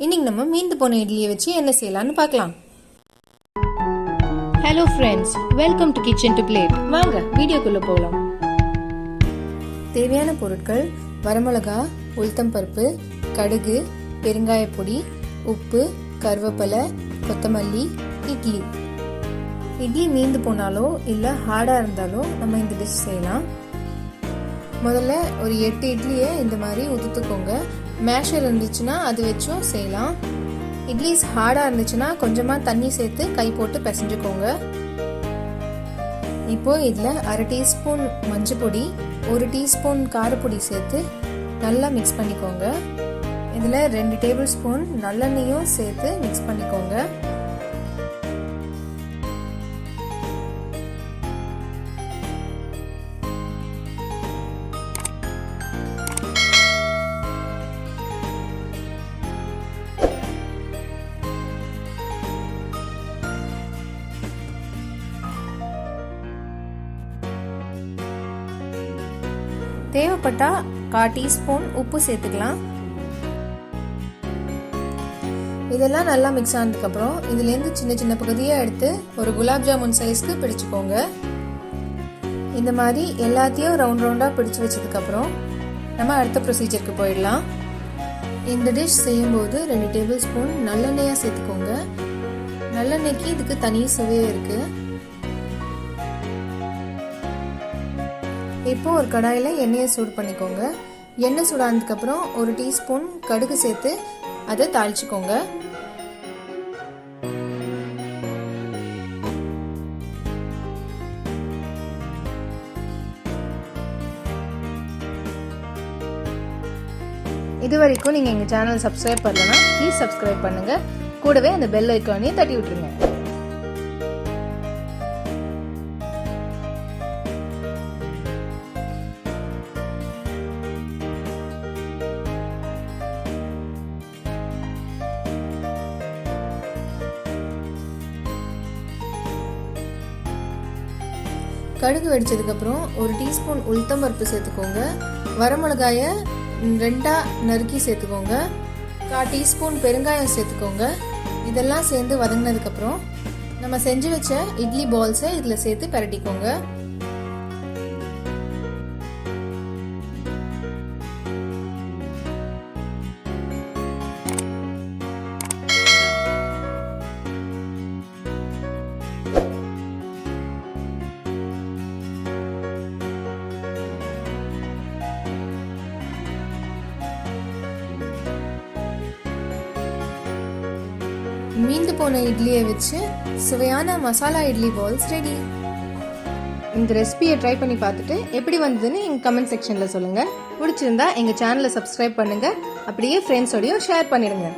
இன்னைக்கு நம்ம மீந்து போன இட்லியை வச்சு என்ன செய்யலாம்னு பார்க்கலாம். Hello friends, welcome to Kitchen2Plate. வாங்க வீடியோக்குள்ள போகலாம். தேவையான பொருட்கள்: வரமிளகா, உளுத்தம் பருப்பு, கடுகு, பெருங்காயப்பொடி, உப்பு, கருவேப்பிலை, கொத்தமல்லி, இட்லி. இட்லி மீந்து போனாலோ இல்லை ஹார்டாக இருந்தாலோ நம்ம இந்த டிஷ் செய்யலாம். முதல்ல ஒரு 8 இட்லியை இந்த மாதிரி உதுத்துக்கோங்க. மேஷர் இருந்துச்சுன்னா அது வச்சும் செய்யலாம். இட்லிஸ் ஹார்டாக இருந்துச்சுன்னா கொஞ்சமாக தண்ணி சேர்த்து கை போட்டு பிசைஞ்சுக்கோங்க. இப்போது இதில் 1/2 டீஸ்பூன் மஞ்சள் பொடி, 1 டீஸ்பூன் காரப்பொடி சேர்த்து நல்லா மிக்ஸ் பண்ணிக்கோங்க. இதில் 2 டேபிள் ஸ்பூன் நல்லெண்ணெயும் சேர்த்து மிக்ஸ் பண்ணிக்கோங்க. தேவைப்பட்டா 1/4 டீஸ்பூன் உப்பு சேர்த்துக்கலாம். இதெல்லாம் நல்லா மிக்ஸ் ஆனதுக்கப்புறம் இதுலேருந்து சின்ன சின்ன பகுதியாக எடுத்து ஒரு குலாப் ஜாமுன் சைஸ்க்கு பிடிச்சிக்கோங்க. இந்த மாதிரி எல்லாத்தையும் ரவுண்டாக பிடிச்சி வச்சதுக்கப்புறம் நம்ம அடுத்த ப்ரொசீஜருக்கு போயிடலாம். இந்த டிஷ் செய்யும்போது 2 டேபிள் ஸ்பூன் நல்லெண்ணெயாக சேர்த்துக்கோங்க. நல்லெண்ணெய்க்கு இதுக்கு தனி சுவையே இருக்குது. இப்போ ஒரு கடாயில் எண்ணெயை சூடு பண்ணிக்கோங்க. எண்ணெய் சூடானதுக்கப்புறம் 1 டீஸ்பூன் கடுகு சேர்த்து அதை தாளிச்சுக்கோங்க. இது வரைக்கும் நீங்கள் எங்கள் சேனல் சப்ஸ்கிரைப் பண்ணலன்னா ப்ளீஸ் சப்ஸ்கிரைப் பண்ணுங்கள். கூடவே அந்த பெல் ஐக்கானையும் தட்டி விட்டுருங்க. கடுகு வெடிச்சதுக்கப்புறம் 1 டீஸ்பூன் உளுத்தம் பருப்பு சேர்த்துக்கோங்க. வரமிளகாயை 2ஆ நறுக்கி சேர்த்துக்கோங்க. 1/4 டீஸ்பூன் பெருங்காயம் சேர்த்துக்கோங்க. இதெல்லாம் சேர்ந்து வதங்கினதுக்கப்புறம் நம்ம செஞ்சு வச்ச இட்லி பால்ஸை இதில் சேர்த்து பரட்டிக்கோங்க. மீந்து போன இட்லியை வச்சு சுவையான மசாலா இட்லி பால்ஸ் ரெடி. இந்த ரெசிபியை ட்ரை பண்ணி பார்த்துட்டு எப்படி வந்ததுன்னு எங்கள் கமெண்ட் செக்ஷனில் சொல்லுங்கள். பிடிச்சிருந்தா எங்கள் சேனலை சப்ஸ்கிரைப் பண்ணுங்கள். அப்படியே ஃப்ரெண்ட்ஸோடையும் ஷேர் பண்ணிடுங்க.